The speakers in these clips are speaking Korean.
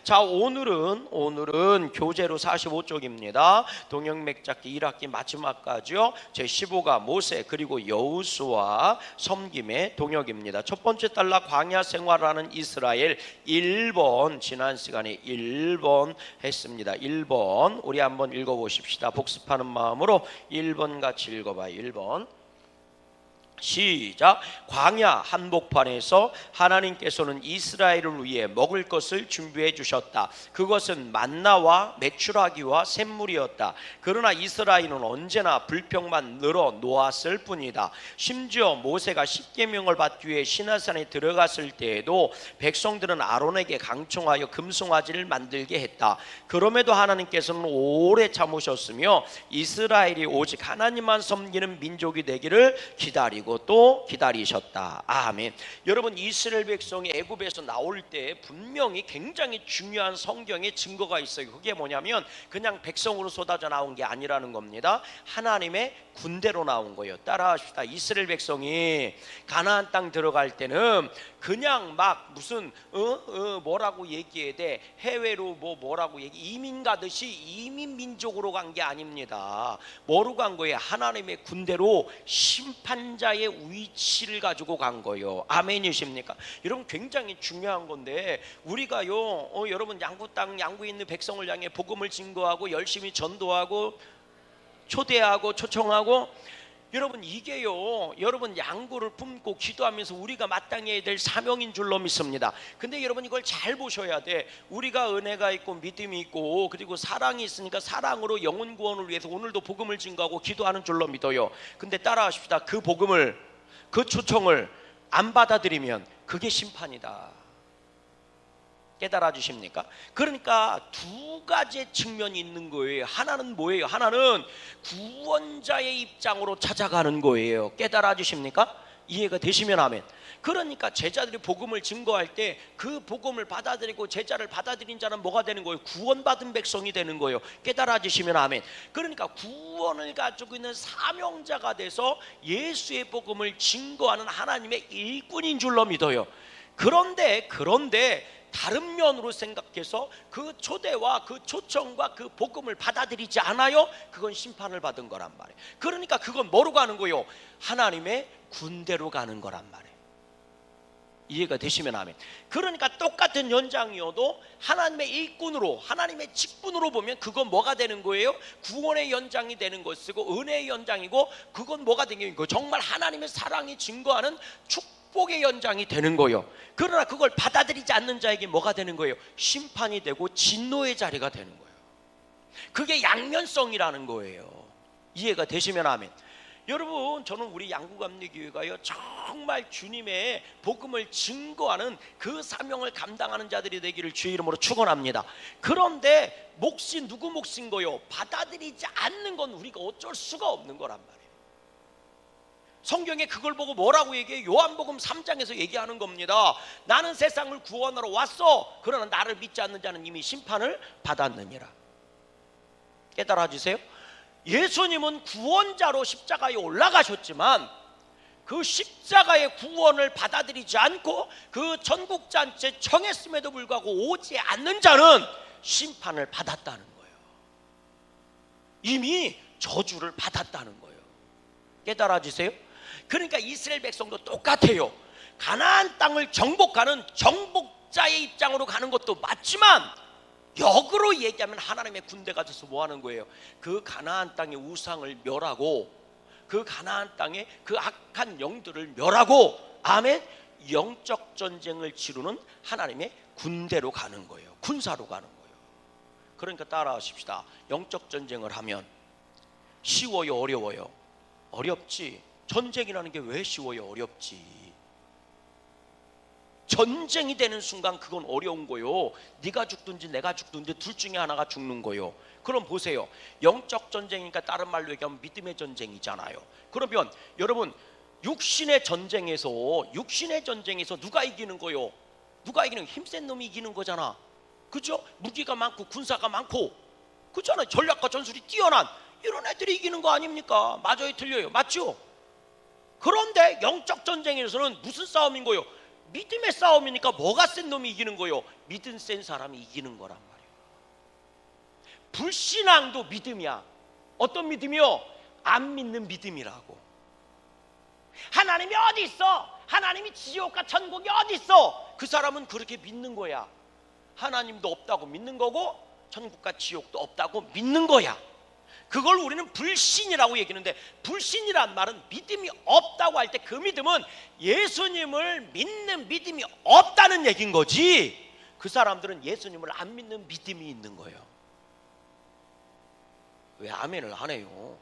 자, 오늘은 교재로 45쪽입니다. 동영맥잡기 1학기 마지막까지요. 제15가 모세 그리고 여호수아 섬김의 동역입니다. 첫 번째 단락 광야 생활하는 이스라엘 1번, 지난 시간에 1번 했습니다. 1번 우리 한번 읽어보십시다. 복습하는 마음으로 1번 같이 읽어봐요. 1번 시작. 광야 한복판에서 하나님께서는 이스라엘을 위해 먹을 것을 준비해 주셨다. 그것은 만나와 메추라기와 샘물이었다. 그러나 이스라엘은 언제나 불평만 늘어 놓았을 뿐이다. 심지어 모세가 십계명을 받기 위해 시내산에 들어갔을 때에도 백성들은 아론에게 강청하여 금송아지를 만들게 했다. 그럼에도 하나님께서는 오래 참으셨으며 이스라엘이 오직 하나님만 섬기는 민족이 되기를 기다리고 또 기다리셨다. 아멘. 여러분, 이스라엘 백성이 애굽에서 나올 때 분명히 굉장히 중요한 성경의 증거가 있어요. 그게 뭐냐면 그냥 백성으로 쏟아져 나온 게 아니라는 겁니다. 하나님의 군대로 나온 거예요. 따라합시다. 이스라엘 백성이 가나안 땅 들어갈 때는 그냥 막 무슨 뭐라고 얘기해야 돼, 해외로 뭐라고 이민 가듯이 이민 민족으로 간 게 아닙니다. 뭐로 간 거예요? 하나님의 군대로 심판자의 위치를 가지고 간 거예요. 아멘이십니까? 여러분, 굉장히 중요한 건데 우리가요 여러분, 양구 땅 양구에 있는 백성을 향해 복음을 증거하고 열심히 전도하고 초대하고 초청하고, 여러분 이게요 여러분 양구를 품고 기도하면서 우리가 마땅히 될 사명인 줄로 믿습니다. 근데 여러분 이걸 잘 보셔야 돼. 우리가 은혜가 있고 믿음이 있고 그리고 사랑이 있으니까 사랑으로 영혼 구원을 위해서 오늘도 복음을 증거하고 기도하는 줄로 믿어요. 근데 따라하십시다. 그 복음을, 그 초청을 안 받아들이면 그게 심판이다. 깨달아 주십니까? 그러니까 두 가지 측면이 있는 거예요. 하나는 뭐예요? 하나는 구원자의 입장으로 찾아가는 거예요. 깨달아 주십니까? 이해가 되시면 아멘. 그러니까 제자들이 복음을 증거할 때 그 복음을 받아들이고 제자를 받아들인 자는 뭐가 되는 거예요? 구원받은 백성이 되는 거예요. 깨달아 주시면 아멘. 그러니까 구원을 가지고 있는 사명자가 돼서 예수의 복음을 증거하는 하나님의 일꾼인 줄로 믿어요. 그런데 다른 면으로 생각해서 그 초대와 그 초청과 그 복음을 받아들이지 않아요? 그건 심판을 받은 거란 말이에요. 그러니까 그건 뭐로 가는 거예요? 하나님의 군대로 가는 거란 말이에요. 이해가 되시면 아멘. 그러니까 똑같은 연장이어도 하나님의 일꾼으로, 하나님의 직분으로 보면 그건 뭐가 되는 거예요? 구원의 연장이 되는 것이고 은혜의 연장이고, 그건 뭐가 되는 거예요? 정말 하나님의 사랑이 증거하는 축복의 연장이 되는 거예요. 그러나 그걸 받아들이지 않는 자에게 뭐가 되는 거예요? 심판이 되고 진노의 자리가 되는 거예요. 그게 양면성이라는 거예요. 이해가 되시면 아멘. 여러분, 저는 우리 양구감리교회가요 정말 주님의 복음을 증거하는 그 사명을 감당하는 자들이 되기를 주의 이름으로 축원합니다. 그런데 몫이 누구 몫인 거요? 받아들이지 않는 건 우리가 어쩔 수가 없는 거란 말이에요. 성경에 그걸 보고 뭐라고 얘기해요? 요한복음 3장에서 얘기하는 겁니다. 나는 세상을 구원하러 왔어. 그러나 나를 믿지 않는 자는 이미 심판을 받았느니라. 깨달아 주세요. 예수님은 구원자로 십자가에 올라가셨지만 그 십자가의 구원을 받아들이지 않고 그 전국잔치에 청했음에도 불구하고 오지 않는 자는 심판을 받았다는 거예요. 이미 저주를 받았다는 거예요. 깨달아 주세요. 그러니까 이스라엘 백성도 똑같아요. 가나안 땅을 정복하는 정복자의 입장으로 가는 것도 맞지만 역으로 얘기하면 하나님의 군대가 돼서 뭐 하는 거예요? 그 가나안 땅의 우상을 멸하고 그 가나안 땅의 그 악한 영들을 멸하고, 아멘, 영적 전쟁을 치르는 하나님의 군대로 가는 거예요. 군사로 가는 거예요. 그러니까 따라하십시다. 영적 전쟁을 하면 쉬워요, 어려워요? 어렵지. 전쟁이라는 게 왜 쉬워요, 어렵지? 전쟁이 되는 순간 그건 어려운 거요. 네가 죽든지 내가 죽든지 둘 중에 하나가 죽는 거요. 그럼 보세요. 영적 전쟁이니까 다른 말로 얘기하면 믿음의 전쟁이잖아요. 그러면 여러분, 육신의 전쟁에서 누가 이기는 거요? 누가 이기는 거요? 힘센 놈이 이기는 거잖아. 그죠? 무기가 많고 군사가 많고, 그렇잖아요. 전략과 전술이 뛰어난 이런 애들이 이기는 거 아닙니까? 맞아요, 틀려요? 맞죠? 그런데 영적 전쟁에서는 무슨 싸움인 거요? 믿음의 싸움이니까 뭐가 센 놈이 이기는 거요? 믿음 센 사람이 이기는 거란 말이에요. 불신앙도 믿음이야. 어떤 믿음이요? 안 믿는 믿음이라고. 하나님이 어디 있어? 하나님이 지옥과 천국이 어디 있어? 그 사람은 그렇게 믿는 거야. 하나님도 없다고 믿는 거고 천국과 지옥도 없다고 믿는 거야. 그걸 우리는 불신이라고 얘기하는데, 불신이란 말은 믿음이 없다고 할 때 그 믿음은 예수님을 믿는 믿음이 없다는 얘기인 거지, 그 사람들은 예수님을 안 믿는 믿음이 있는 거예요. 왜 아멘을 안 해요?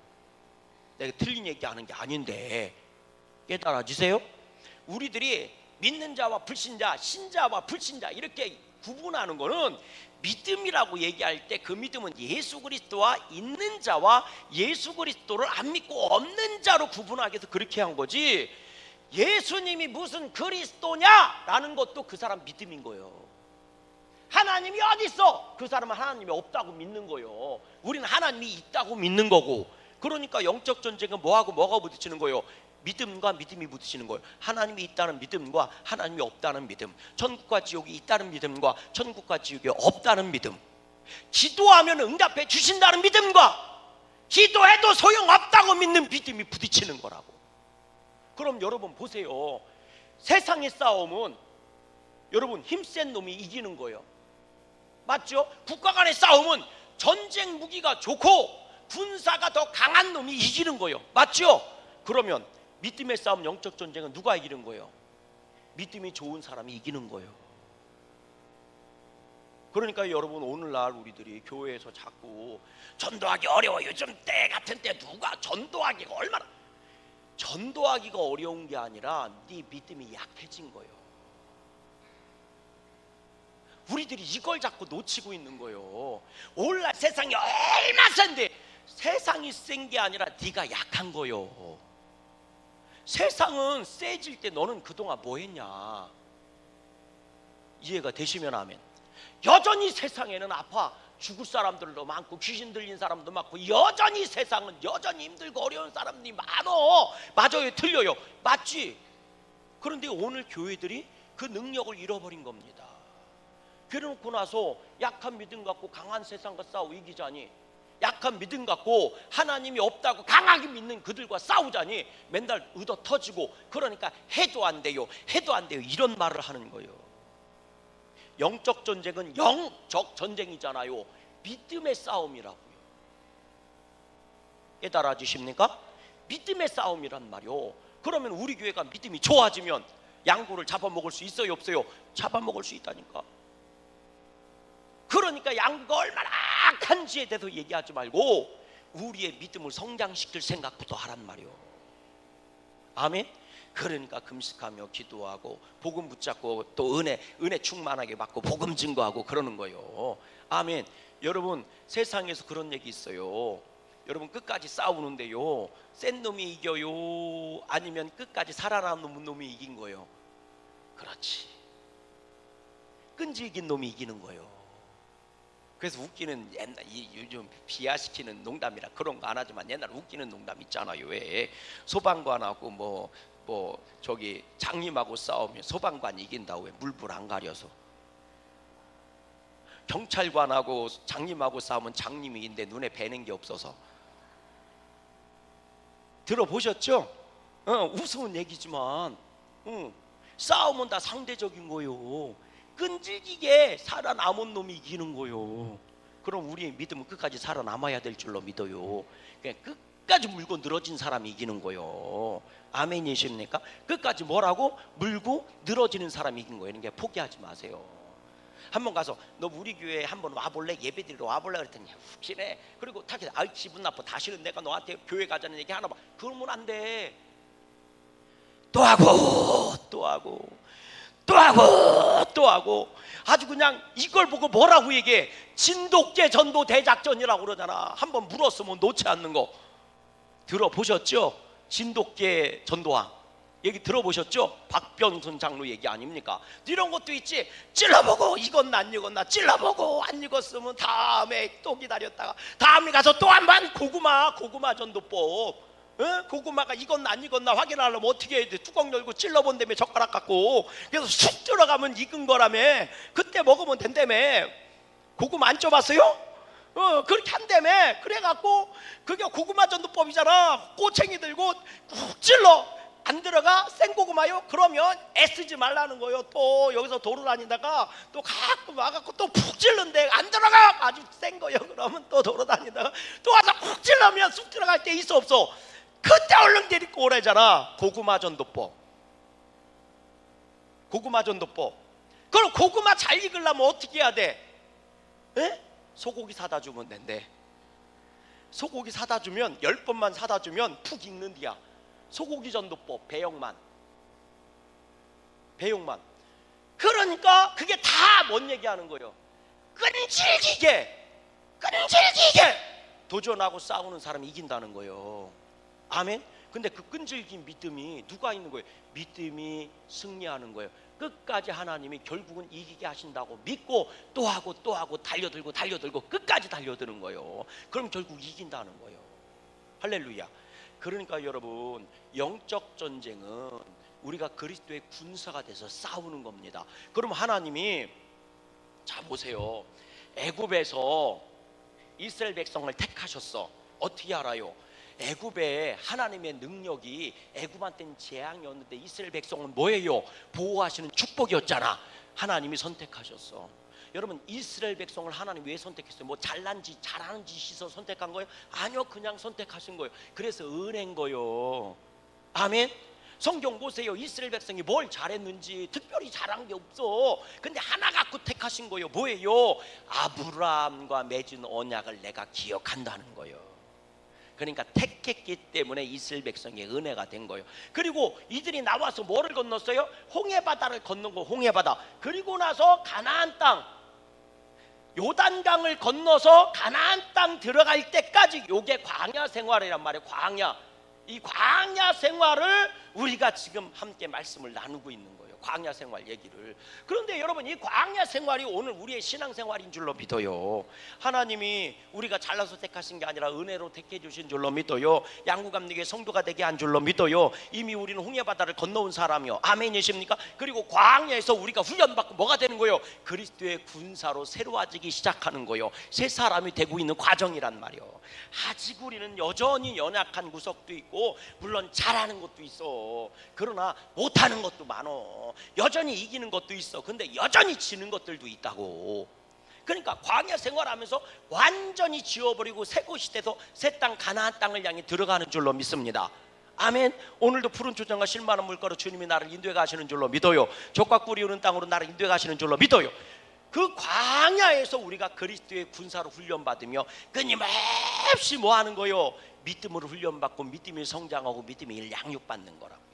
내가 틀린 얘기하는 게 아닌데 깨달아지세요? 우리들이 믿는 자와 불신자, 신자와 불신자 이렇게 구분하는 거는, 믿음이라고 얘기할 때 그 믿음은 예수 그리스도와 있는 자와 예수 그리스도를 안 믿고 없는 자로 구분하기 위해서 그렇게 한 거지, 예수님이 무슨 그리스도냐라는 것도 그 사람 믿음인 거예요. 하나님이 어디 있어? 그 사람은 하나님이 없다고 믿는 거예요. 우리는 하나님이 있다고 믿는 거고. 그러니까 영적 전쟁은 뭐하고 뭐가 부딪히는 거예요? 믿음과 믿음이 부딪히는 거예요. 하나님이 있다는 믿음과 하나님이 없다는 믿음, 천국과 지옥이 있다는 믿음과 천국과 지옥이 없다는 믿음, 기도하면 응답해 주신다는 믿음과 기도해도 소용없다고 믿는 믿음이 부딪히는 거라고. 그럼 여러분 보세요. 세상의 싸움은 여러분 힘센 놈이 이기는 거예요. 맞죠? 국가 간의 싸움은 전쟁 무기가 좋고 군사가 더 강한 놈이 이기는 거예요. 맞죠? 그러면 믿음의 싸움, 영적 전쟁은 누가 이기는 거예요? 믿음이 좋은 사람이 이기는 거예요. 그러니까 여러분, 오늘날 우리들이 교회에서 자꾸 전도하기 어려워, 요즘 때 같은 때 누가 전도하기가 얼마나, 전도하기가 어려운 게 아니라 네 믿음이 약해진 거예요. 우리들이 이걸 자꾸 놓치고 있는 거예요. 오늘날 세상이 얼마나 센데, 세상이 센 게 아니라 네가 약한 거예요. 세상은 세질 때 너는 그동안 뭐 했냐? 이해가 되시면 아멘. 여전히 세상에는 아파 죽을 사람들도 많고 귀신 들린 사람도 많고, 여전히 세상은 여전히 힘들고 어려운 사람들이 많어. 맞아요, 틀려요? 맞지? 그런데 오늘 교회들이 그 능력을 잃어버린 겁니다. 그래놓고 나서 약한 믿음 갖고 강한 세상과 싸워 이기자니, 약한 믿음 갖고 하나님이 없다고 강하게 믿는 그들과 싸우자니 맨날 의도 터지고, 그러니까 해도 안 돼요, 해도 안 돼요, 이런 말을 하는 거예요. 영적 전쟁은 영적 전쟁이잖아요. 믿음의 싸움이라고요. 깨달아지십니까? 믿음의 싸움이란 말이요. 그러면 우리 교회가 믿음이 좋아지면 양구를 잡아먹을 수 있어요, 없어요? 잡아먹을 수 있다니까. 그러니까 양구가 얼마나 악한지에 대해서 얘기하지 말고 우리의 믿음을 성장시킬 생각부터 하란 말이요. 아멘. 그러니까 금식하며 기도하고 복음 붙잡고 또 은혜 충만하게 받고 복음 증거하고 그러는 거예요. 아멘. 여러분, 세상에서 그런 얘기 있어요. 여러분, 끝까지 싸우는데요, 센 놈이 이겨요, 아니면 끝까지 살아남는 놈이 이긴 거예요? 그렇지, 끈질긴 놈이 이기는 거예요. 그래서 웃기는, 옛날 요즘 비하시키는 농담이라 그런 거 안 하지만 옛날 웃기는 농담 있잖아요. 왜 소방관하고 뭐 저기 장님하고 싸우면 소방관이 이긴다고, 왜 물불 안 가려서. 경찰관하고 장님하고 싸우면 장님이 이긴데 눈에 뵈는 게 없어서. 들어보셨죠? 우스운 얘기지만 싸움은 다 상대적인 거요. 끈질기게 살아남은 놈이 이기는 거요. 그럼 우리의 믿음은 끝까지 살아남아야 될 줄로 믿어요. 그냥 끝까지 물고 늘어진 사람이 이기는 거요. 아멘이십니까? 끝까지 뭐라고? 물고 늘어지는 사람이 이긴 거예요. 그러니까 포기하지 마세요. 한번 가서 너 우리 교회에 한번 와볼래? 예배드리러 와볼래? 그랬더니 웃기네. 그리고 타기, 아이 기분 나빠, 다시는 내가 너한테 교회 가자는 얘기 하나 봐. 그러면 안 돼. 또 하고 또 하고 또 하고 또 하고, 아주 그냥 이걸 보고 뭐라고 얘기해? 진돗개 전도 대작전이라고 그러잖아. 한번 물었으면 놓지 않는 거 들어보셨죠? 진돗개 전도왕 얘기 들어보셨죠? 박병순 장로 얘기 아닙니까? 이런 것도 있지. 찔러보고 이건 안 익었나, 찔러보고 안 익었으면 다음에 또 기다렸다가 다음에 가서 또 한 번 고구마 전도법. 고구마가 익었나 안 익었나 확인하려면 어떻게 해야 돼? 뚜껑 열고 찔러본다며, 젓가락 갖고. 그래서 쑥 들어가면 익은 거라며. 그때 먹으면 된다며. 고구마 안 쪄봤어요? 그렇게 한다며. 그래갖고 그게 고구마 전도법이잖아. 꼬챙이 들고 꾹 찔러. 안 들어가? 생고구마요? 그러면 애쓰지 말라는 거예요. 또 여기서 돌아다니다가 또 가끔 와갖고 또 푹 찔른데 안 들어가! 아주 센 거예요. 그러면 또 돌아다니다가 또 와서 푹 찔러면 쑥 들어갈 때 있어 없어? 그때 얼른 데리고 오래잖아. 고구마 전도법. 고구마 전도법. 그럼 고구마 잘 익으려면 어떻게 해야 돼? 에? 소고기 사다 주면 된대. 소고기 사다 주면 10번만 사다 주면 푹 익는디야. 소고기 전도법. 배영만. 그러니까 그게 다 뭔 얘기하는 거예요? 끈질기게 도전하고 싸우는 사람이 이긴다는 거예요. 아멘. 근데 그 끈질긴 믿음이 누가 있는 거예요? 믿음이 승리하는 거예요. 끝까지 하나님이 결국은 이기게 하신다고 믿고 또 하고 달려들고 끝까지 달려드는 거예요. 그럼 결국 이긴다는 거예요. 할렐루야. 그러니까 여러분, 영적 전쟁은 우리가 그리스도의 군사가 돼서 싸우는 겁니다. 그럼 하나님이, 자 보세요, 애굽에서 이스라엘 백성을 택하셨어. 어떻게 알아요? 애굽에 하나님의 능력이, 애굽한테는 재앙이었는데 이스라엘 백성은 뭐예요? 보호하시는 축복이었잖아. 하나님이 선택하셨어. 여러분, 이스라엘 백성을 하나님 왜 선택했어요? 뭐 잘난 짓, 잘하는 짓이 있어 선택한 거예요? 아니요, 그냥 선택하신 거예요. 그래서 은혜인 거예요. 아멘. 성경 보세요. 이스라엘 백성이 뭘 잘했는지 특별히 잘한 게 없어. 근데 하나 갖고 택하신 거예요. 뭐예요? 아브라함과 맺은 언약을 내가 기억한다는 거예요. 그러니까 택했기 때문에 이스라엘 백성의 은혜가 된 거예요. 그리고 이들이 나와서 뭐를 건넜어요? 홍해바다를 건넌 거. 홍해바다. 그리고 나서 가나안 땅, 요단강을 건너서 가나안 땅 들어갈 때까지, 요게 광야 생활이란 말이에요. 광야. 이 광야 생활을 우리가 지금 함께 말씀을 나누고 있는 거예요. 광야 생활 얘기를. 그런데 여러분, 이 광야 생활이 오늘 우리의 신앙 생활인 줄로 믿어요. 하나님이 우리가 잘나서 택하신 게 아니라 은혜로 택해 주신 줄로 믿어요. 양구감리교회 성도가 되게 한 줄로 믿어요. 이미 우리는 홍해바다를 건너온 사람이요. 아멘이십니까? 그리고 광야에서 우리가 훈련받고 뭐가 되는 거예요? 그리스도의 군사로 새로워지기 시작하는 거예요. 새 사람이 되고 있는 과정이란 말이에요. 아직 우리는 여전히 연약한 구석도 있고, 물론 잘하는 것도 있어. 그러나 못하는 것도 많어. 여전히 이기는 것도 있어. 근데 여전히 지는 것들도 있다고. 그러니까 광야 생활하면서 완전히 지워버리고 새 곳이 돼서 새 땅, 가나안 땅을 향해 들어가는 줄로 믿습니다. 아멘. 오늘도 푸른 초장과 실만한 물가로 주님이 나를 인도해 가시는 줄로 믿어요. 족과 꿀이 흐르는 땅으로 나를 인도해 가시는 줄로 믿어요. 그 광야에서 우리가 그리스도의 군사로 훈련받으며 끊임없이 뭐 하는 거요? 믿음으로 훈련받고 믿음이 성장하고 믿음이 양육받는 거라고요.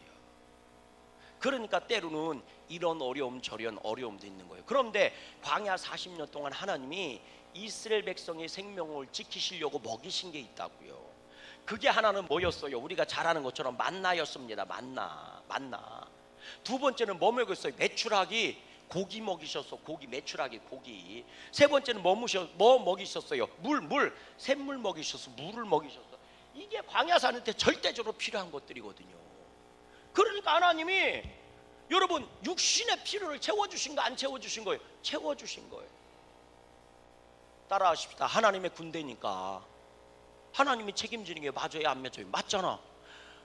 그러니까 때로는 이런 어려움 저런 어려움도 있는 거예요. 그런데 광야 40년 동안 하나님이 이스라엘 백성의 생명을 지키시려고 먹이신 게 있다고요. 그게 하나는 뭐였어요? 우리가 잘 아는 것처럼 만나였습니다. 만나. 두 번째는 뭐 먹였어요? 메추라기, 고기 먹이셨어. 고기, 메추라기, 고기. 세 번째는 뭐 먹이셨어요? 물, 샘물 먹이셨어. 물을 먹이셨어. 이게 광야 사는 때 절대적으로 필요한 것들이거든요. 그러니까 하나님이 여러분 육신의 필요를 채워주신 거 안 채워주신 거예요? 채워주신 거예요. 따라하십시다. 하나님의 군대니까 하나님이 책임지는 게 맞아요, 안 맞아요? 맞잖아.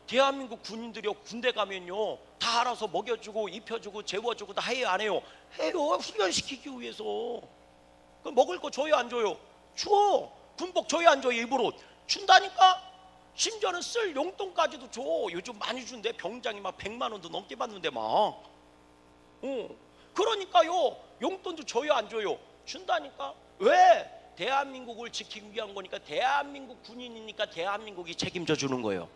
대한민국 군인들이 군대 가면요 다 알아서 먹여주고 입혀주고 재워주고 다 해요, 안 해요? 해요. 훈련시키기 위해서. 그럼 먹을 거 줘요, 안 줘요? 줘. 군복 줘요, 안 줘요? 입으로 준다니까. 심지어는 쓸 용돈까지도 줘. 요즘 많이 준대. 병장이 막 100만 원도 넘게 받는데 막. 그러니까요 용돈도 줘요, 안 줘요? 준다니까. 왜? 대한민국을 지키기 위한 거니까. 대한민국 군인이니까 대한민국이 책임져 주는 거예요.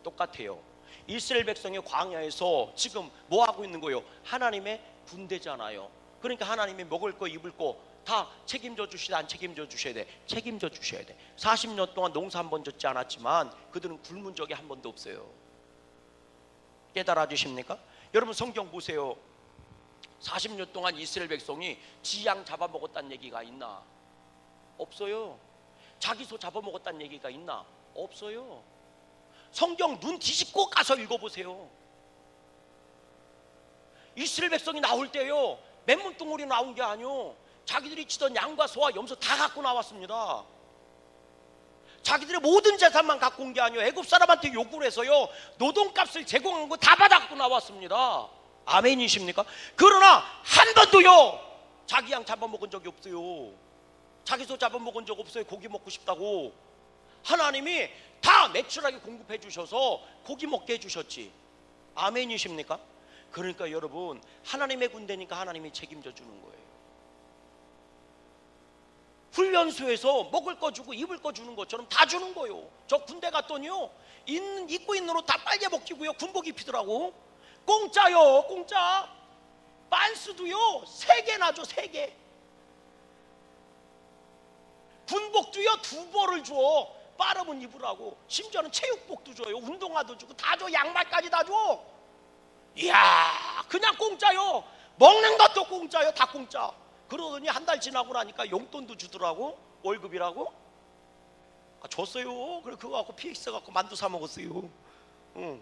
똑같아요. 이스라엘 백성의 광야에서 지금 뭐 하고 있는 거예요? 하나님의 군대잖아요. 그러니까 하나님이 먹을 거 입을 거 다 책임져 주시다, 안 책임져 주셔야 돼? 책임져 주셔야 돼. 40년 동안 농사 한 번 짓지 않았지만 그들은 굶은 적이 한 번도 없어요. 깨달아 주십니까? 여러분 성경 보세요. 40년 동안 이스라엘 백성이 지양 잡아먹었다는 얘기가 있나? 없어요. 자기 소 잡아먹었다는 얘기가 있나? 없어요. 성경 눈 뒤집고 가서 읽어보세요. 이스라엘 백성이 나올 때요, 맨몸뚱어리 나온 게 아니요, 자기들이 치던 양과 소와 염소 다 갖고 나왔습니다. 자기들의 모든 재산만 갖고 온 게 아니요, 애굽 사람한테 요구를 해서요, 노동값을 제공한 거 다 받아갖고 나왔습니다. 아멘이십니까? 그러나 한 번도요, 자기 양 잡아먹은 적이 없어요. 자기 소 잡아먹은 적 없어요. 고기 먹고 싶다고. 하나님이 다 매출하게 공급해 주셔서 고기 먹게 해주셨지. 아멘이십니까? 그러니까 여러분, 하나님의 군대니까 하나님이 책임져 주는 거예요. 훈련소에서 먹을 거 주고 입을 거 주는 것처럼 다 주는 거예요. 저 군대 갔더니요, 입고 있는 옷 다 빨개 벗기고요, 군복 입히더라고. 공짜요, 공짜. 빤스도요 3개나 줘, 3개. 군복도요 2벌을 줘. 빠르면 입으라고. 심지어는 체육복도 줘요. 운동화도 주고 다 줘. 양말까지 다 줘. 이야, 그냥 공짜요. 먹는 것도 공짜요. 다 공짜. 그러더니 한 달 지나고 나니까 용돈도 주더라고. 월급이라고. 줬어요. 그래, 그거 갖고 PX 갖고 만두 사 먹었어요. 응.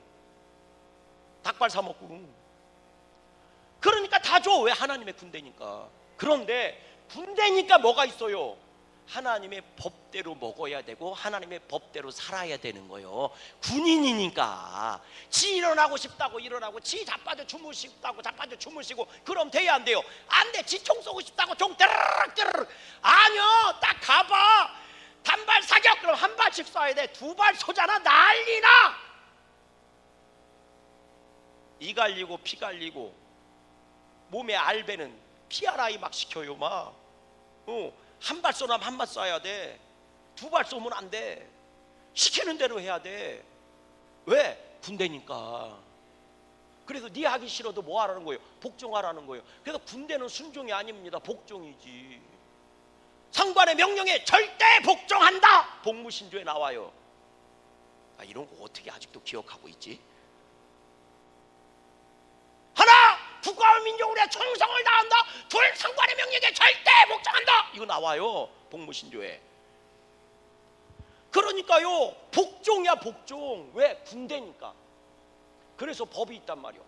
닭발 사 먹고. 그러니까 다 줘. 왜? 하나님의 군대니까. 그런데 군대니까 뭐가 있어요? 하나님의 법대로 먹어야 되고 하나님의 법대로 살아야 되는 거예요. 군인이니까 지 일어나고 싶다고 일어나고, 지 자빠져 주무시고 싶다고 자빠져 주무시고, 그럼 돼야 안 돼요? 안 돼. 지 총 쏘고 싶다고 총 때르륵 때르륵. 아니요, 딱 가봐. 단발 사격. 그럼 한 발씩 쏴야 돼. 2발 쏘잖아, 난리나. 이 갈리고 피 갈리고 몸에 알배는 PRI 막 시켜요. 막 한 발 쏘면 한 발 쏴야 돼. 2발 쏘면 안 돼. 시키는 대로 해야 돼. 왜? 군대니까. 그래서 네 하기 싫어도 뭐 하라는 거예요? 복종하라는 거예요. 그래서 군대는 순종이 아닙니다. 복종이지. 상관의 명령에 절대 복종한다. 복무신조에 나와요. 이런 거 어떻게 아직도 기억하고 있지? 하나, 국가와 민족을 위해 충성을 다한다. 둘, 상관의 명령에 절대 복종한다. 이거 나와요, 복무신조에. 그러니까요, 복종이야, 복종. 왜? 군대니까. 그래서 법이 있단 말이요.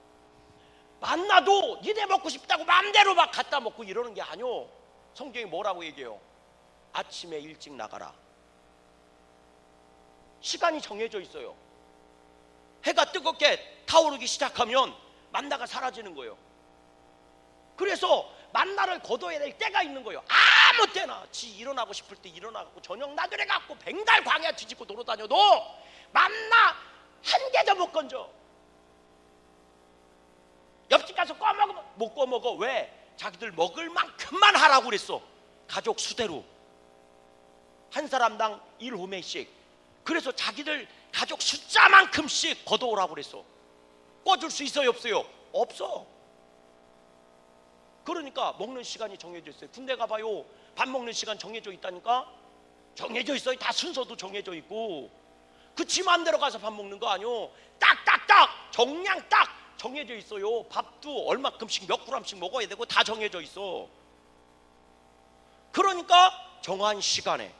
만나도 니네 먹고 싶다고 마음대로 막 갖다 먹고 이러는 게 아니요. 성경이 뭐라고 얘기해요? 아침에 일찍 나가라. 시간이 정해져 있어요. 해가 뜨겁게 타오르기 시작하면 만나가 사라지는 거예요. 그래서 만나를 거둬야 될 때가 있는 거예요. 아무 때나 지 일어나고 싶을 때 일어나고 저녁 나들에 갖고 뱅달 광야 뒤집고 돌아다녀도 만나 한 개도 못 건져. 옆집 가서 꺼먹으면 못 꺼먹어. 왜? 자기들 먹을 만큼만 하라고 그랬어. 가족 수대로 한 사람당 1호매씩. 그래서 자기들 가족 숫자만큼씩 걷어오라고 그랬어. 꺼줄 수 있어요, 없어요? 없어. 그러니까 먹는 시간이 정해져 있어요. 군대 가봐요, 밥 먹는 시간 정해져 있다니까. 정해져 있어요. 다 순서도 정해져 있고. 그 지 맘대로 가서 밥 먹는 거 아니요. 딱딱딱 정량 딱 정해져 있어요. 밥도 얼마큼씩 몇 그램씩 먹어야 되고 다 정해져 있어. 그러니까 정한 시간에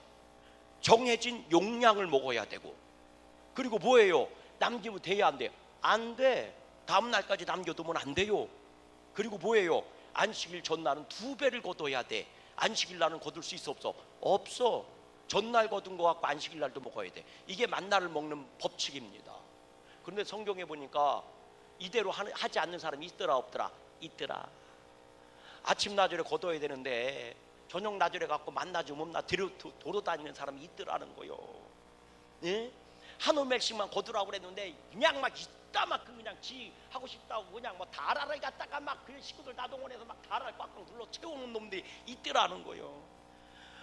정해진 용량을 먹어야 되고, 그리고 뭐예요? 남기면 돼야 안 돼요? 안 돼. 다음 날까지 남겨두면 안 돼요. 그리고 뭐예요? 안식일 전날은 2배를 거둬야 돼. 안식일 날은 거둘 수 있어, 없어? 없어. 전날 거둔 거 갖고 안식일 날도 먹어야 돼. 이게 만나를 먹는 법칙입니다. 그런데 성경에 보니까 이대로 하지 않는 사람이 있더라, 없더라? 있더라. 아침 나절에 거둬야 되는데 저녁 나절에 갖고 만나 좀 없나 돌아다니는 사람이 있더라는 거요. 예? 한 오멜씩만 거두라고 그랬는데 그냥 막 있다 막 그냥 지 하고 싶다고 그냥 뭐 다라를 갖다가 막 그 식구들 다 동원해서 막 다라를 꽉꽉 눌러 채우는 놈들이 있더라는 거요.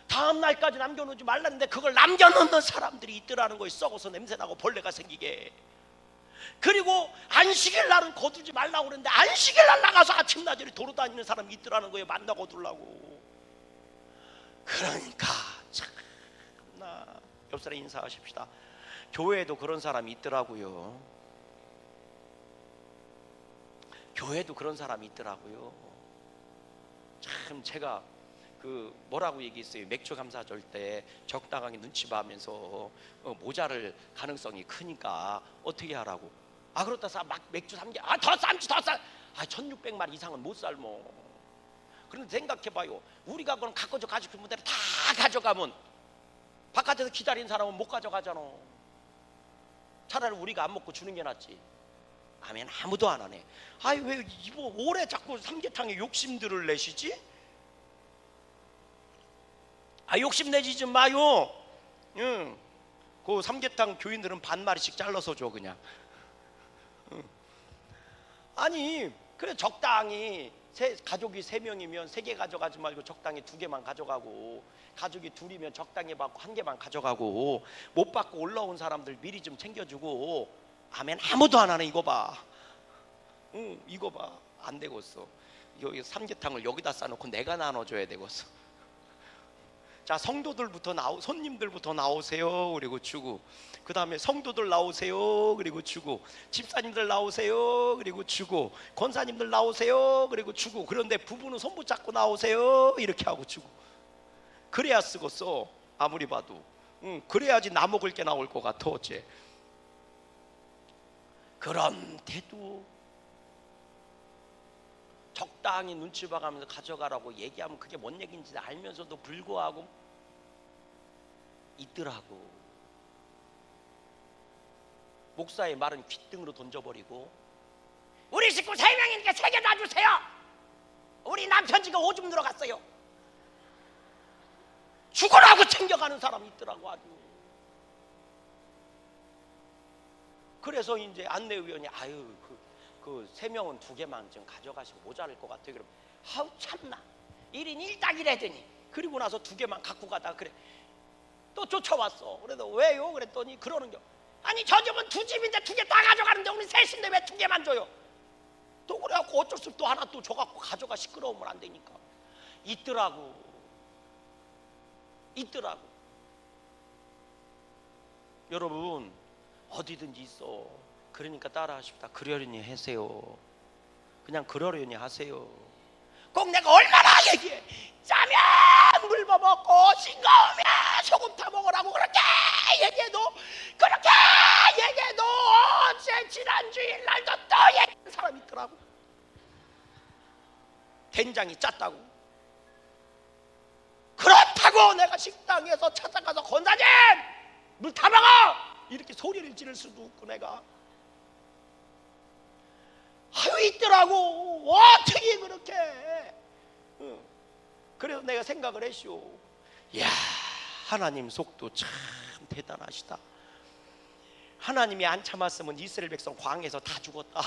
다음 날까지 남겨놓지 말라는데 그걸 남겨놓는 사람들이 있더라는 거예요. 썩어서 냄새나고 벌레가 생기게. 그리고 안식일 날은 거두지 말라고 그랬는데 안식일 날 나가서 아침 나절에 돌아다니는 사람이 있더라는 거예요. 만나 거두려고. 그러니까 참나, 옆 사람 인사하십시다. 교회에도 그런 사람이 있더라고요. 교회도 그런 사람이 있더라고요. 참 제가 그 뭐라고 얘기했어요? 맥주 감사절 때 적당하게 눈치 봐면서 모자랄 가능성이 크니까 어떻게 하라고? 아 그렇다 해서 막 맥주 3개 더 쌈지 더 싸. 1600마리 이상은 못 삶어. 그런데 생각해봐요. 우리가 그럼 가지고 싶은 대로 다 가져가면 바깥에서 기다린 사람은 못 가져가잖아. 차라리 우리가 안 먹고 주는 게 낫지. 아멘. 아무도 안 하네. 아이 왜 이거 올해 자꾸 삼계탕에 욕심들을 내시지? 욕심내지 좀 마요. 그 삼계탕 교인들은 반마리씩 잘라서 줘 그냥. 아니 그래 적당히 가족이 3명이면 3개 가져가지 말고 적당히 2개만 가져가고, 가족이 2이면 적당히 받고 1개만 가져가고, 못 받고 올라온 사람들 미리 좀 챙겨주고. 아멘. 아무도 안 하네. 이거 봐. 이거 봐. 안 되겠어. 여기 삼계탕을 여기다 싸놓고 내가 나눠줘야 되겠어. 자, 성도들부터 손님들부터 나오세요. 그리고 주고, 그 다음에 성도들 나오세요. 그리고 주고, 집사님들 나오세요. 그리고 주고, 권사님들 나오세요. 그리고 주고. 그런데 부부는 손 붙잡고 나오세요. 이렇게 하고 주고. 그래야 쓰겠어. 아무리 봐도. 그래야지 나 먹을 게 나올 것 같아. 어째. 그런데도 적당히 눈치 봐가면서 가져가라고 얘기하면 그게 뭔 얘기인지 알면서도 불구하고 있더라고. 목사의 말은 귓등으로 던져버리고, 우리 식구 3명이니까 3개 놔주세요. 우리 남편 지금 오줌 들어갔어요. 죽으라고 챙겨가는 사람이 있더라고. 아주. 그래서 이제 안내위원이 그 3명은 2개만 좀 가져가시면 모자랄 것 같아요. 그럼 아우 참나 1인 1닭이라더니, 그리고 나서 2개만 갖고 가다가 그래 또 쫓아왔어. 그래도 왜요? 그랬더니 그러는 겨. 아니 저 집은 2집인데 2개 다 가져가는데 우리 셋인데 왜 2개만 줘요? 또 그래갖고 어쩔 수 없이 또 하나 또 줘갖고 가져가. 시끄러우면 안 되니까. 있더라고. 여러분 어디든지 있어. 그러니까 따라하십시다. 그러려니 하세요. 그냥 그러려니 하세요. 꼭 내가 얼마나 얘기해. 짜면 물 먹고 싱거우면 소금 타 먹으라고 그렇게 얘기해도 어제 지난주일 날도 또 얘기하는 사람이 있더라고. 된장이 짰다고. 그렇다고 내가 식당에서 찾아가서 권사님 물 타 먹어 이렇게 소리를 지를 수도 없고 내가. 있더라고. 어떻게 그렇게. 그래서 내가 생각을 했쇼. 이야, 하나님 속도 참 대단하시다. 하나님이 안 참았으면 이스라엘 백성 광야에서 다 죽었다.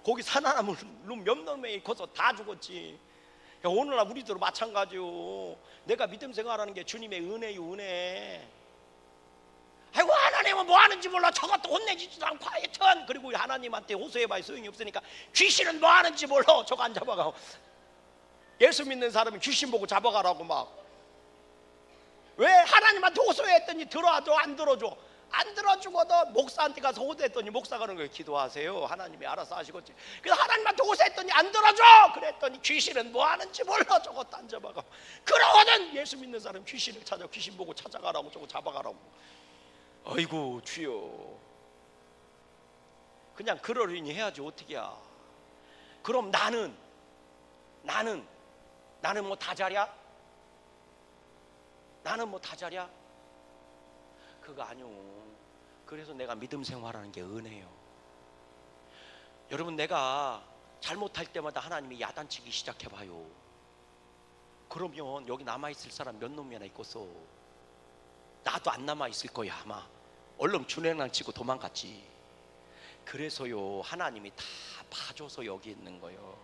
거기 산나물 몇 놈에 커서 다 죽었지. 오늘날 우리도 마찬가지요. 내가 믿음 생활하는 게 주님의 은혜요, 은혜. 아이고 하나님은 뭐 하는지 몰라. 저것도 혼내지지도 않고 하여튼. 그리고 하나님한테 호소해봐야 소용이 없으니까 귀신은 뭐 하는지 몰라. 저거 안 잡아가고. 예수 믿는 사람은 귀신 보고 잡아가라고 막. 왜? 하나님한테 호소했더니 들어와도 안 들어줘. 안 들어주고도 목사한테 가서 호소했더니 목사가 그런 거예요. 기도하세요. 하나님이 알아서 하시겠지. 그래서 하나님한테 호소했더니 안 들어줘. 그랬더니 귀신은 뭐 하는지 몰라. 저것도 안 잡아가. 그러거든. 예수 믿는 사람 귀신을 찾아. 귀신 보고 찾아가라고. 저거 잡아가라고. 아이고 주여. 그냥 그러려니 해야지 어떻게야. 그럼 나는 뭐 다자랴? 나는 뭐 다자랴? 그거 아니오. 그래서 내가 믿음 생활하는 게 은혜요. 여러분 내가 잘못할 때마다 하나님이 야단치기 시작해봐요. 그러면 여기 남아있을 사람 몇 놈이나 있겠어. 나도 안 남아있을 거야 아마. 얼른 준행랑 치고 도망갔지. 그래서요 하나님이 다 봐줘서 여기 있는 거요.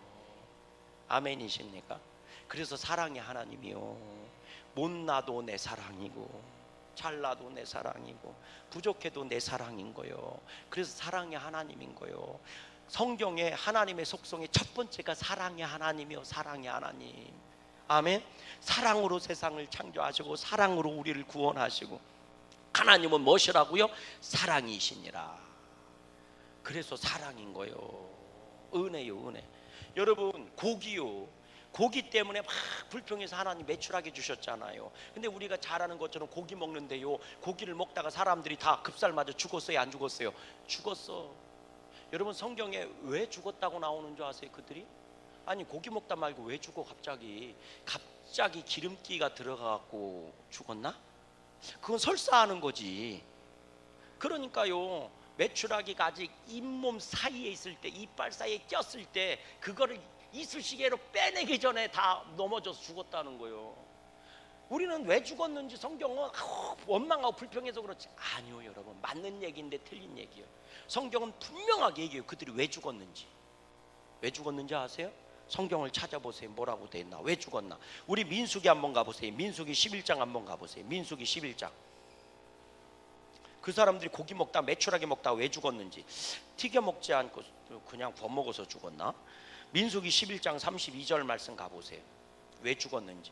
아멘이십니까? 그래서 사랑의 하나님이요, 못나도 내 사랑이고 잘나도 내 사랑이고 부족해도 내 사랑인 거요. 그래서 사랑의 하나님인 거요. 성경에 하나님의 속성의 첫 번째가 사랑의 하나님이요, 사랑의 하나님. 아멘. 사랑으로 세상을 창조하시고 사랑으로 우리를 구원하시고. 하나님은 무엇이라고요? 사랑이시니라. 그래서 사랑인 거요. 은혜요, 은혜. 여러분 고기요, 고기 때문에 막 불평해서 하나님 매출하게 주셨잖아요. 근데 우리가 잘 아는 것처럼 고기 먹는데요, 고기를 먹다가 사람들이 다 급살 맞아 죽었어요, 안 죽었어요? 죽었어. 여러분, 성경에 왜 죽었다고 나오는 줄 아세요? 그들이? 아니, 고기 먹다 말고 왜 죽어? 갑자기 기름기가 들어가갖고 죽었나? 그건 설사하는 거지. 그러니까요, 메추라기가 아직 잇몸 사이에 있을 때, 이빨 사이에 꼈을 때 그거를 이쑤시개로 빼내기 전에 다 넘어져서 죽었다는 거예요. 우리는 왜 죽었는지 성경은 원망하고 불평해서 그렇지, 아니요 여러분, 맞는 얘기인데 틀린 얘기예요. 성경은 분명하게 얘기해요. 그들이 왜 죽었는지. 왜 죽었는지 아세요? 성경을 찾아보세요. 뭐라고 돼 있나? 왜 죽었나? 우리 민수기 한번 가보세요. 민수기 11장 한번 가보세요. 민수기 11장. 그 사람들이 고기 먹다 메추라기 먹다 왜 죽었는지. 튀겨 먹지 않고 그냥 버먹어서 죽었나? 민수기 11장 32절 말씀 가보세요. 왜 죽었는지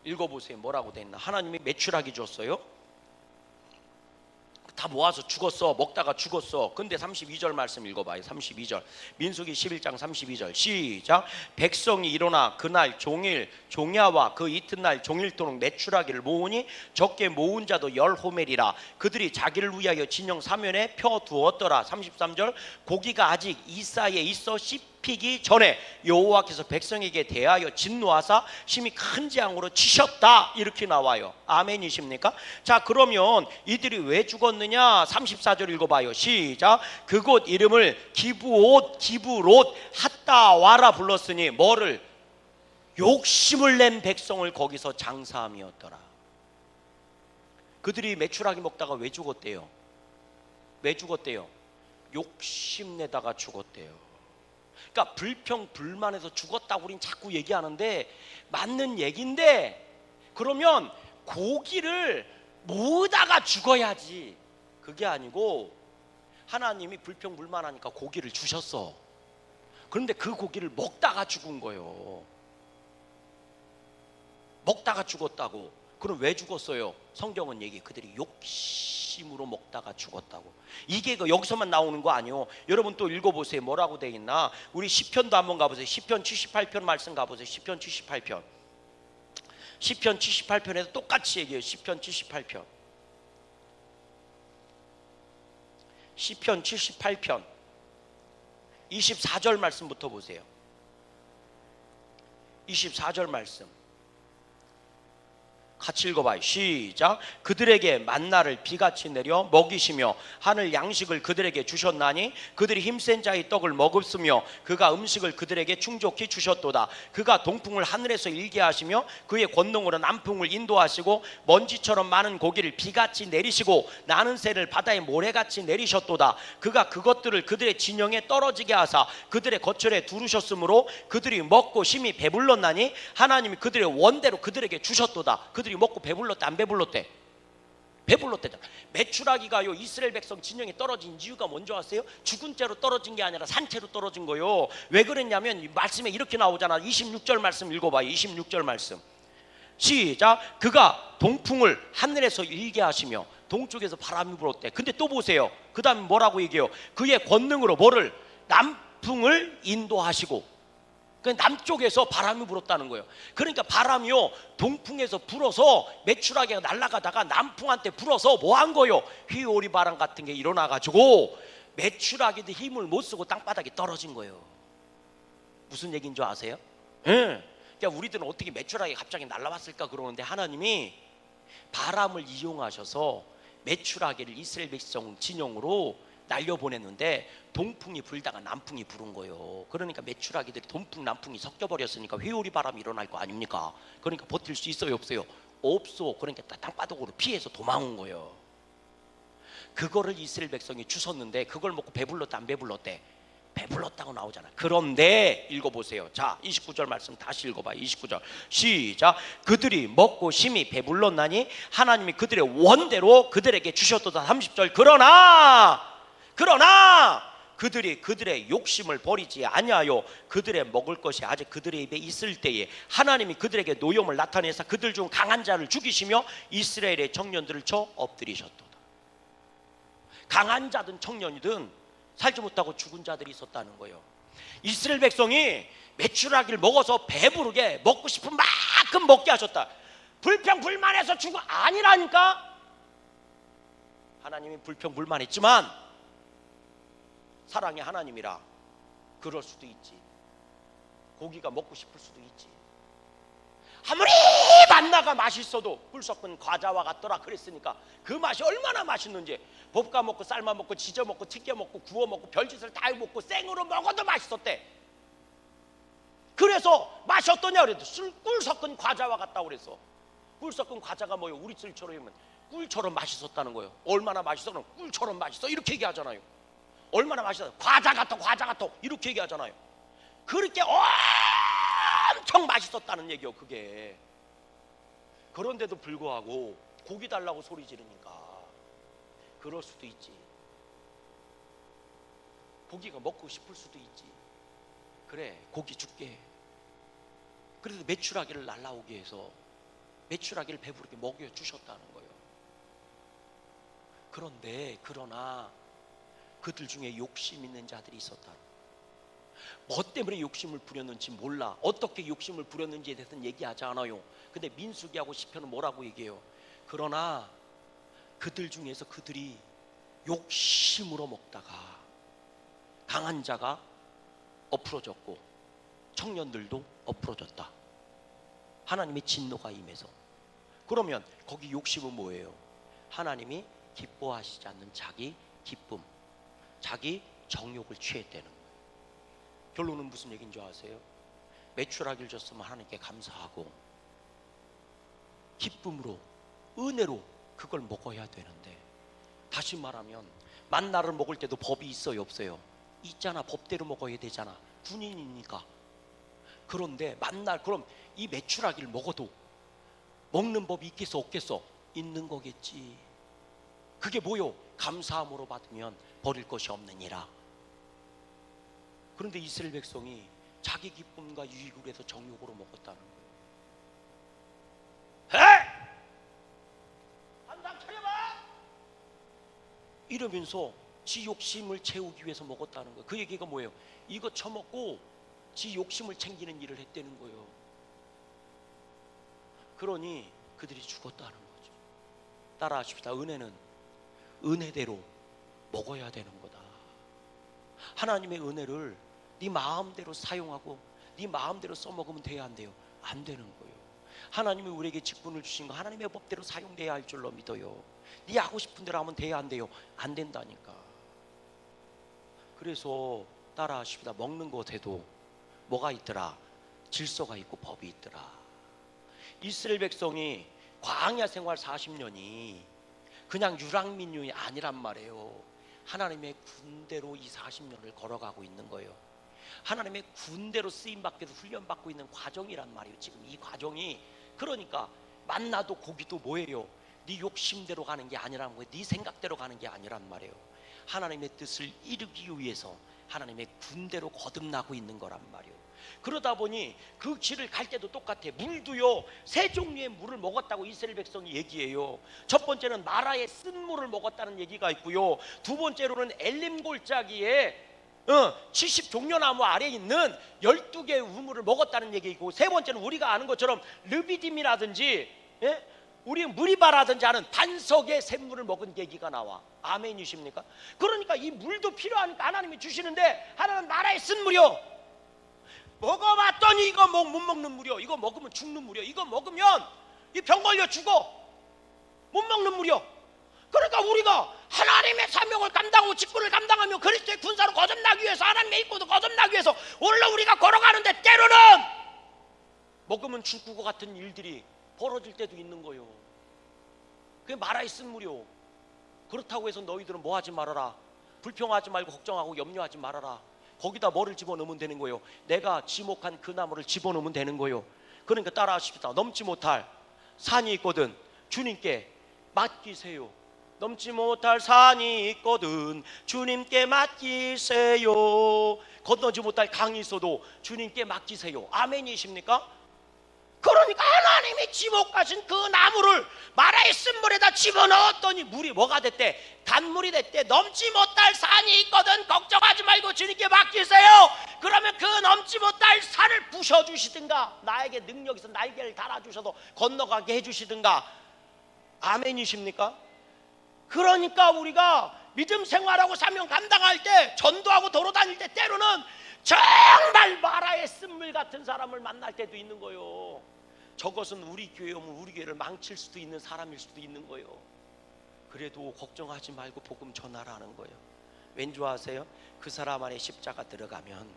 읽어보세요. 뭐라고 돼 있나? 하나님이 메추라기 줬어요. 다 모아서 죽었어. 먹다가 죽었어. 근데 32절 말씀 읽어봐요. 32절 민수기 11장 32절 시작. 백성이 일어나 그날 종일 종야와 그 이튿날 종일토록 메추라기를 모으니 적게 모은 자도 10호멜이라. 그들이 자기를 위하여 진영 사면에 펴두었더라. 33절 고기가 아직 이 사이에 있어 씹히기 전에 여호와께서 백성에게 대하여 진노하사 심히 큰 재앙으로 치셨다. 이렇게 나와요. 아멘이십니까? 자, 그러면 이들이 왜 죽었느냐? 34절 읽어봐요. 시작. 그곳 이름을 기브롯 핫다와라 불렀으니 뭐를? 욕심을 낸 백성을 거기서 장사함이었더라. 그들이 메추라기 먹다가 왜 죽었대요? 왜 죽었대요? 욕심내다가 죽었대요. 그러니까 불평 불만해서 죽었다고 우린 자꾸 얘기하는데 맞는 얘기인데, 그러면 고기를 모으다가 죽어야지. 그게 아니고 하나님이 불평 불만하니까 고기를 주셨어. 그런데 그 고기를 먹다가 죽은 거예요. 먹다가 죽었다고. 그럼 왜 죽었어요? 성경은 얘기, 그들이 욕심으로 먹다가 죽었다고. 이게 여기서만 나오는 거 아니에요. 여러분 또 읽어보세요. 뭐라고 돼 있나? 우리 시편도 한번 가보세요. 시편 78편 말씀 가보세요. 시편 78편. 시편 78편에도 똑같이 얘기해요. 시편 78편. 시편 78편 24절 말씀부터 보세요. 24절 말씀 같이 읽어봐요. 시작. 그들에게 만나를 비같이 내려 먹이시며 하늘 양식을 그들에게 주셨나니 그들이 힘센 자의 떡을 먹었으며 그가 음식을 그들에게 충족히 주셨도다. 그가 동풍을 하늘에서 일게 하시며 그의 권능으로 남풍을 인도하시고 먼지처럼 많은 고기를 비같이 내리시고 나는 새를 바다의 모래같이 내리셨도다. 그가 그것들을 그들의 진영에 떨어지게 하사 그들의 거철에 두르셨으므로 그들이 먹고 심히 배불렀나니 하나님이 그들의 원대로 그들에게 주셨도다. 그들이 먹고 배불렀대, 안 배불렀대? 배불렀대잖아. 메추라기가요 이스라엘 백성 진영에 떨어진 이유가 뭔지 아세요? 죽은 채로 떨어진 게 아니라 산 채로 떨어진 거예요. 왜 그랬냐면 이 말씀에 이렇게 나오잖아. 26절 말씀 읽어봐요. 26절 말씀 시작. 그가 동풍을 하늘에서 일게 하시며 동쪽에서 바람이 불었대. 근데 또 보세요. 그 다음에 뭐라고 얘기해요? 그의 권능으로 뭐를? 남풍을 인도하시고. 남쪽에서 바람이 불었다는 거예요. 그러니까 바람이요 동풍에서 불어서 메추라기가 날아가다가 남풍한테 불어서 뭐 한 거예요? 휘오리 바람 같은 게 일어나가지고 메추라기도 힘을 못 쓰고 땅바닥에 떨어진 거예요. 무슨 얘기인 줄 아세요? 그러니까 우리들은 어떻게 메추라기가 갑자기 날아왔을까 그러는데 하나님이 바람을 이용하셔서 메추라기를 이스라엘 백성 진영으로 날려보냈는데 동풍이 불다가 남풍이 부른 거예요. 그러니까 메추라기들이 동풍 남풍이 섞여버렸으니까 회오리 바람이 일어날 거 아닙니까? 그러니까 버틸 수 있어요 없어요? 없어. 그러니까 땅바닥으로 피해서 도망온 거예요. 그거를 이스라엘 백성이 주웠는데 그걸 먹고 배불렀다 안 배불렀대? 배불렀다고 나오잖아. 그런데 읽어보세요. 자 29절 말씀 다시 읽어봐요. 29절 시작. 그들이 먹고 심히 배불렀나니 하나님이 그들의 원대로 그들에게 주셨도다. 30절 그러나 그들이 그들의 욕심을 버리지 아니하여 그들의 먹을 것이 아직 그들의 입에 있을 때에 하나님이 그들에게 노염을 나타내사 그들 중 강한 자를 죽이시며 이스라엘의 청년들을 쳐 엎드리셨도다. 강한 자든 청년이든 살지 못하고 죽은 자들이 있었다는 거예요. 이스라엘 백성이 메추라기를 먹어서 배부르게 먹고 싶은 만큼 먹게 하셨다. 불평불만해서 죽어 아니라니까. 하나님이 불평불만했지만 사랑의 하나님이라 그럴 수도 있지. 고기가 먹고 싶을 수도 있지. 아무리 만나가 맛있어도 꿀 섞은 과자와 같더라 그랬으니까 그 맛이 얼마나 맛있는지 볶아 먹고 삶아 먹고 지져 먹고 튀겨 먹고 구워 먹고 별짓을 다 해먹고 생으로 먹어도 맛있었대. 그래서 맛이 어떠냐 그래도 꿀 섞은 과자와 같다고 그랬어. 꿀 섞은 과자가 뭐예요? 우리 뜰처럼 꿀처럼 맛있었다는 거예요. 얼마나 맛있어? 그럼 꿀처럼 맛있어 이렇게 얘기하잖아요. 얼마나 맛있어? 과자 같아 이렇게 얘기하잖아요. 그렇게 엄청 맛있었다는 얘기요 그게. 그런데도 불구하고 고기 달라고 소리 지르니까 그럴 수도 있지. 고기가 먹고 싶을 수도 있지. 그래 고기 줄게. 그래도 메추라기를 날라오게 해서 메추라기를 배부르게 먹여주셨다는 거예요. 그러나 그들 중에 욕심 있는 자들이 있었다. 뭐 때문에 욕심을 부렸는지 몰라. 어떻게 욕심을 부렸는지에 대해서는 얘기하지 않아요. 근데 민수기하고 시편은 뭐라고 얘기해요? 그러나 그들 중에서 그들이 욕심으로 먹다가 강한 자가 엎으러졌고 청년들도 엎으러졌다. 하나님의 진노가 임해서. 그러면 거기 욕심은 뭐예요? 하나님이 기뻐하시지 않는 자기 기쁨, 자기 정욕을 취했다는 거예요. 결론은 무슨 얘기인 줄 아세요? 메추라기를 줬으면 하나님께 감사하고 기쁨으로 은혜로 그걸 먹어야 되는데, 다시 말하면 만나를 먹을 때도 법이 있어요 없어요? 있잖아. 법대로 먹어야 되잖아. 군인이니까. 그런데 만날 그럼 이 메추라기를 먹어도 먹는 법이 있겠어 없겠어? 있는 거겠지. 그게 뭐요? 감사함으로 받으면 버릴 것이 없느니라. 그런데 이스라엘 백성이 자기 기쁨과 유익을 해서 정욕으로 먹었다는 거예요. 해! 한상 차려봐! 이러면서 지 욕심을 채우기 위해서 먹었다는 거예요. 그 얘기가 뭐예요? 이거 처먹고 지 욕심을 챙기는 일을 했다는 거예요. 그러니 그들이 죽었다는 거죠. 따라하십시다. 은혜는 은혜대로 먹어야 되는 거다. 하나님의 은혜를 네 마음대로 사용하고 네 마음대로 써먹으면 돼야 안 돼요? 안 되는 거예요. 하나님이 우리에게 직분을 주신 거 하나님의 법대로 사용돼야 할 줄로 믿어요. 네 하고 싶은 대로 하면 돼야 안 돼요? 안 된다니까. 그래서 따라하십시다. 먹는 것에도 뭐가 있더라? 질서가 있고 법이 있더라. 이스라엘 백성이 광야 생활 40년이 그냥 유랑민율이 아니란 말이에요. 하나님의 군대로 이 40년을 걸어가고 있는 거예요. 하나님의 군대로 쓰임받기 위해서 훈련받고 있는 과정이란 말이에요. 지금 이 과정이. 그러니까 만나도 고기도 뭐예요? 네 욕심대로 가는 게 아니란 거예요. 네 생각대로 가는 게 아니란 말이에요. 하나님의 뜻을 이루기 위해서 하나님의 군대로 거듭나고 있는 거란 말이에요. 그러다 보니 그 길을 갈 때도 똑같아. 물도요 세 종류의 물을 먹었다고 이스라엘 백성이 얘기해요. 첫 번째는 마라의 쓴 물을 먹었다는 얘기가 있고요, 두 번째로는 엘림 골짜기에 70종려나무 아래에 있는 12개의 우물을 먹었다는 얘기고, 세 번째는 우리가 아는 것처럼 르비딤이라든지 우리 무리바라든지 하는 반석의 샘물을 먹은 얘기가 나와. 아멘이십니까? 그러니까 이 물도 필요하니까 하나님이 주시는데, 하나는 마라의 쓴 물이요, 먹어봤더니 이거 못 먹는 물이요, 이거 먹으면 죽는 물이요, 이거 먹으면 이 병 걸려 죽어, 못 먹는 물이요. 그러니까 우리가 하나님의 사명을 감당하고 직분을 감당하며 그리스도의 군사로 거듭나기 위해서, 하나님의 입고도 거듭나기 위해서 오늘날 우리가 걸어가는데 때로는 먹으면 죽을 것 같은 일들이 벌어질 때도 있는 거예요. 그게 마라의 쓴 물이요. 그렇다고 해서 너희들은 뭐 하지 말아라, 불평하지 말고 걱정하고 염려하지 말아라. 거기다 뭐를 집어넣으면 되는 거예요? 내가 지목한 그 나무를 집어넣으면 되는 거예요. 그러니까 따라하십시다. 넘지 못할 산이 있거든 주님께 맡기세요. 넘지 못할 산이 있거든 주님께 맡기세요. 건너지 못할 강이 있어도 주님께 맡기세요. 아멘이십니까? 그러니까 하나님이 지목하신 그 나무를 마라의 쓴물에다 집어넣었더니 물이 뭐가 됐대? 단물이 됐대. 넘지 못할 산이 있거든. 걱정하지 말고 주님께 맡기세요. 그러면 그 넘지 못할 산을 부셔주시든가, 나에게 능력 있어 날개를 달아주셔도 건너가게 해주시든가. 아멘이십니까? 그러니까 우리가 믿음 생활하고 사명 감당할 때, 전도하고 도로 다닐 때 때로는 정말 마라의 쓴물 같은 사람을 만날 때도 있는 거요. 저것은 우리 교회면 우리 교회를 망칠 수도 있는 사람일 수도 있는 거요. 그래도 걱정하지 말고 복음 전하라는 거예요. 왠지 아세요? 그 사람 안에 십자가 들어가면,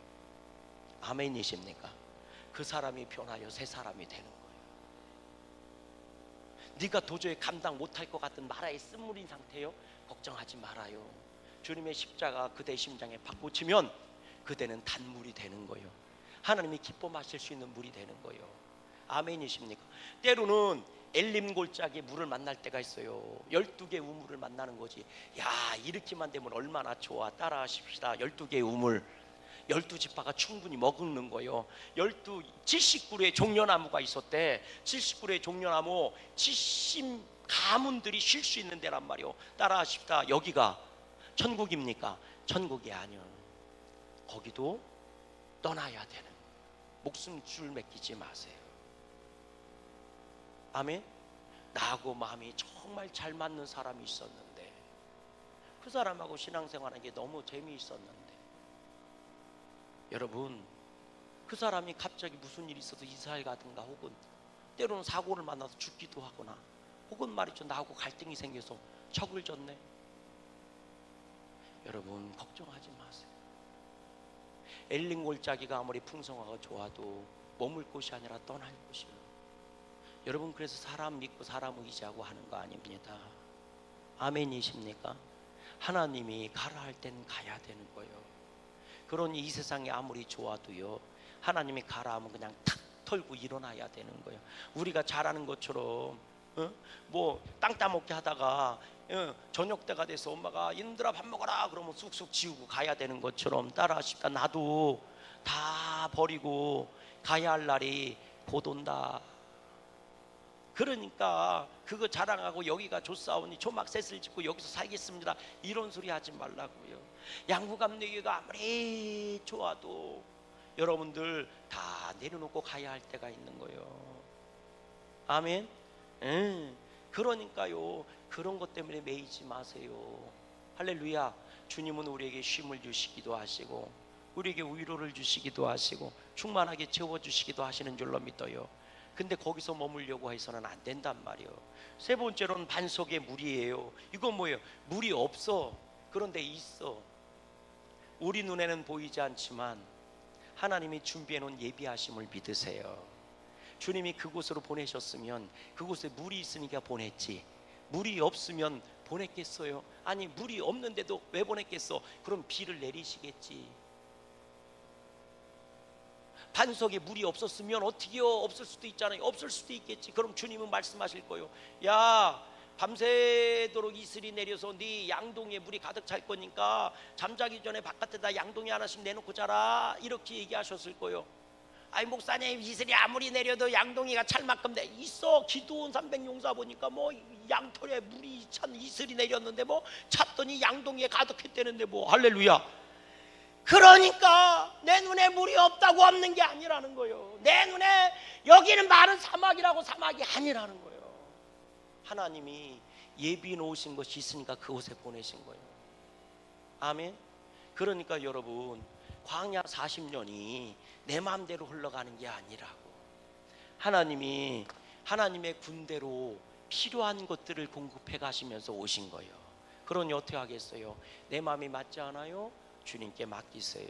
아멘이십니까? 그 사람이 변하여 새 사람이 되는 거예요. 네가 도저히 감당 못할 것 같은 마라의 쓴물인 상태요? 걱정하지 말아요. 주님의 십자가 그대 심장에 박붙이면 그대는 단물이 되는 거예요. 하나님이 기뻐 마실 수 있는 물이 되는 거예요. 아멘이십니까? 때로는 엘림 골짜기에 물을 만날 때가 있어요. 12개의 우물을 만나는 거지. 야, 이렇게만 되면 얼마나 좋아. 따라 하십시다. 12개의 우물, 12지파가 충분히 머금는 거예요. 70그루의 종려나무가 있었대. 70그루의 종려나무 70 가문들이 쉴 수 있는 데란 말이요. 따라 하십시다. 여기가 천국입니까? 천국이 아니요. 거기도 떠나야 되는 거예요. 목숨 줄 맡기지 마세요. 아멘. 나하고 마음이 정말 잘 맞는 사람이 있었는데, 그 사람하고 신앙생활하는 게 너무 재미있었는데, 여러분, 그 사람이 갑자기 무슨 일이 있어서 이사를 가든가, 혹은 때로는 사고를 만나서 죽기도 하거나, 혹은 말이죠, 나하고 갈등이 생겨서 척을 졌네. 여러분, 걱정하지 마세요. 엘림 골짜기가 아무리 풍성하고 좋아도 머물 곳이 아니라 떠날 곳이에요. 여러분, 그래서 사람 믿고 사람 의지하고 하는 거 아닙니다. 아멘이십니까? 하나님이 가라 할 땐 가야 되는 거예요. 그러니 이 세상이 아무리 좋아도요, 하나님이 가라 하면 그냥 탁 털고 일어나야 되는 거예요. 우리가 잘하는 것처럼 뭐 땅 따먹게 하다가 저녁 때가 돼서 엄마가 이놈들아 밥 먹어라 그러면 쑥쑥 지우고 가야 되는 것처럼, 따라하십시다. 나도 다 버리고 가야 할 날이 곧 온다. 그러니까 그거 자랑하고 여기가 좋사오니 초막셋을 짓고 여기서 살겠습니다, 이런 소리 하지 말라고요. 양구감리교가 아무리 좋아도 여러분들 다 내려놓고 가야 할 때가 있는 거예요. 아멘. 그러니까요, 그런 것 때문에 매이지 마세요. 할렐루야. 주님은 우리에게 쉼을 주시기도 하시고, 우리에게 위로를 주시기도 하시고, 충만하게 채워주시기도 하시는 줄로 믿어요. 근데 거기서 머물려고 해서는 안 된단 말이에요. 세 번째로는 반석의 물이에요. 이건 뭐예요? 물이 없어. 그런데 있어. 우리 눈에는 보이지 않지만 하나님이 준비해 놓은 예비하심을 믿으세요. 주님이 그곳으로 보내셨으면 그곳에 물이 있으니까 보냈지, 물이 없으면 보냈겠어요? 아니, 물이 없는데도 왜 보냈겠어? 그럼 비를 내리시겠지. 반석에 물이 없었으면 어떻게요? 없을 수도 있잖아요. 없을 수도 있겠지. 그럼 주님은 말씀하실 거예요. 야, 밤새도록 이슬이 내려서 네 양동이에 물이 가득 찰 거니까 잠자기 전에 바깥에다 양동이 하나씩 내놓고 자라, 이렇게 얘기하셨을 거예요. 아이 목사님, 이슬이 아무리 내려도 양동이가 찰 만큼 돼 있어. 기도원 300용사 보니까 뭐 양털에 물이 찬 이슬이 내렸는데 뭐 찼더니 양동이에 가득했다는데 뭐. 할렐루야. 그러니까 내 눈에 물이 없다고 없는 게 아니라는 거예요. 내 눈에 여기는 마른 사막이라고 사막이 아니라는 거예요. 하나님이 예비해 놓으신 것이 있으니까 그곳에 보내신 거예요. 아멘. 그러니까 여러분, 광야 40년이 내 마음대로 흘러가는 게 아니라고, 하나님이 하나님의 군대로 필요한 것들을 공급해 가시면서 오신 거예요. 그러니 어떻게 하겠어요? 내 마음이 맞지 않아요? 주님께 맡기세요.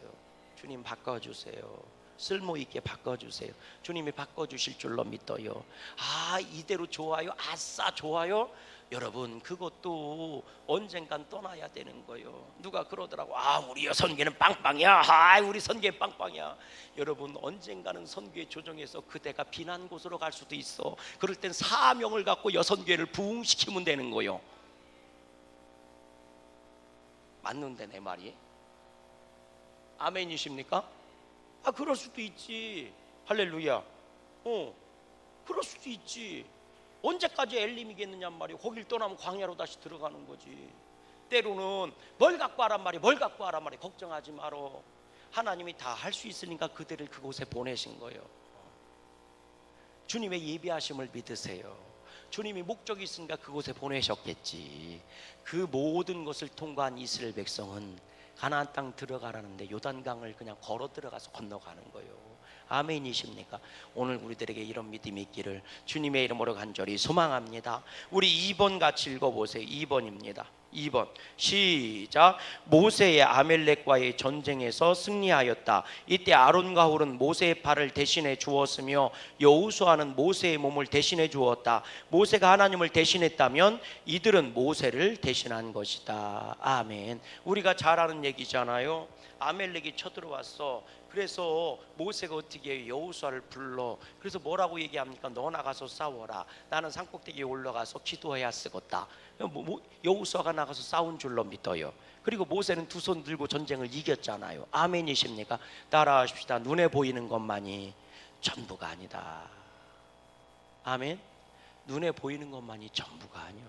주님 바꿔주세요. 쓸모있게 바꿔주세요. 주님이 바꿔주실 줄로 믿어요. 아, 이대로 좋아요? 아싸 좋아요? 여러분, 그것도 언젠간 떠나야 되는 거예요. 누가 그러더라고. 아, 우리 선교는 빵빵이야. 아, 우리 선교 빵빵이야. 여러분, 언젠가는 선교의 조정에서 그대가 비난 곳으로 갈 수도 있어. 그럴 땐 사명을 갖고 여선교회를 부흥시키면 되는 거예요. 맞는데 내 말이? 아멘이십니까? 아, 그럴 수도 있지. 할렐루야. 그럴 수도 있지. 언제까지 엘림이겠느냔 말이야. 거길 떠나면 광야로 다시 들어가는 거지. 때로는 뭘 갖고 하란 말이야. 뭘 갖고 하란 말이야. 걱정하지 말어. 하나님이 다 할 수 있으니까 그들을 그곳에 보내신 거예요. 주님의 예비하심을 믿으세요. 주님이 목적이 있으니까 그곳에 보내셨겠지. 그 모든 것을 통과한 이스라엘 백성은 가나안 땅 들어가라는데 요단강을 그냥 걸어 들어가서 건너가는 거예요. 아멘이십니까? 오늘 우리들에게 이런 믿음이 있기를 주님의 이름으로 간절히 소망합니다. 우리 2번 같이 읽어보세요. 2번입니다. 2번 시작. 모세의 아멜렉과의 전쟁에서 승리하였다. 이때 아론과 훌은 모세의 팔을 대신해 주었으며 여호수아는 모세의 몸을 대신해 주었다. 모세가 하나님을 대신했다면 이들은 모세를 대신한 것이다. 아멘. 우리가 잘 아는 얘기잖아요. 아멜렉이 쳐들어왔어. 그래서 모세가 어떻게 해요? 여호수아를 불러. 그래서 뭐라고 얘기합니까? 너 나가서 싸워라. 나는 산꼭대기에 올라가서 기도해야 쓰겄다. 여호수아가 나가서 싸운 줄로 믿어요. 그리고 모세는 두 손 들고 전쟁을 이겼잖아요. 아멘이십니까? 따라하십시다. 눈에 보이는 것만이 전부가 아니다. 아멘. 눈에 보이는 것만이 전부가 아니야.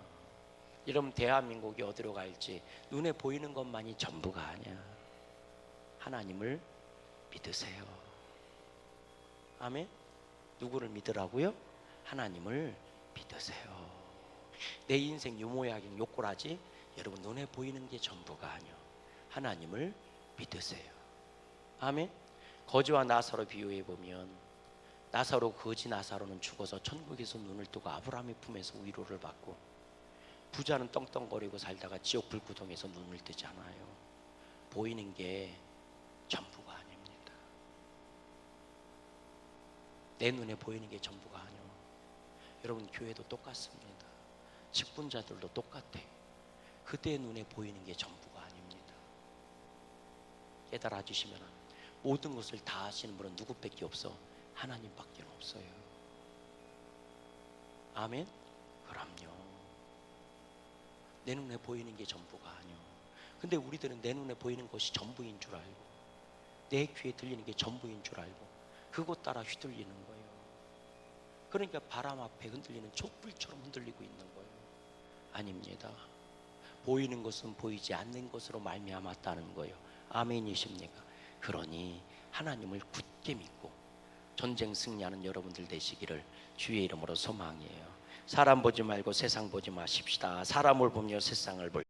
여러분, 대한민국이 어디로 갈지 눈에 보이는 것만이 전부가 아니야. 하나님을 믿으세요. 아멘. 누구를 믿으라고요? 하나님을 믿으세요. 내 인생 유모야긴 요꼬라지. 여러분, 눈에 보이는 게 전부가 아니요. 하나님을 믿으세요. 아멘. 거지와 나사로 비유해 보면, 나사로, 거지 나사로는 죽어서 천국에서 눈을 뜨고 아브라함의 품에서 위로를 받고, 부자는 떵떵거리고 살다가 지옥 불구덩에서 눈을 뜨잖아요. 보이는 게 전부가 아닙니다. 내 눈에 보이는 게 전부가 아니요. 여러분, 교회도 똑같습니다. 직분자들도 똑같아. 그대의 눈에 보이는 게 전부가 아닙니다. 깨달아 주시면 모든 것을 다 하시는 분은 누구밖에 없어? 하나님밖에 없어요. 아멘. 그럼요. 내 눈에 보이는 게 전부가 아니요. 근데 우리들은 내 눈에 보이는 것이 전부인 줄 알고, 내 귀에 들리는 게 전부인 줄 알고 그것 따라 휘둘리는 거예요. 그러니까 바람 앞에 흔들리는 촛불처럼 흔들리고 있는 거예요. 아닙니다. 보이는 것은 보이지 않는 것으로 말미암았다는 거예요. 아멘이십니까? 그러니 하나님을 굳게 믿고 전쟁 승리하는 여러분들 되시기를 주의 이름으로 소망해요. 사람 보지 말고 세상 보지 마십시다. 사람을 보며 세상을 볼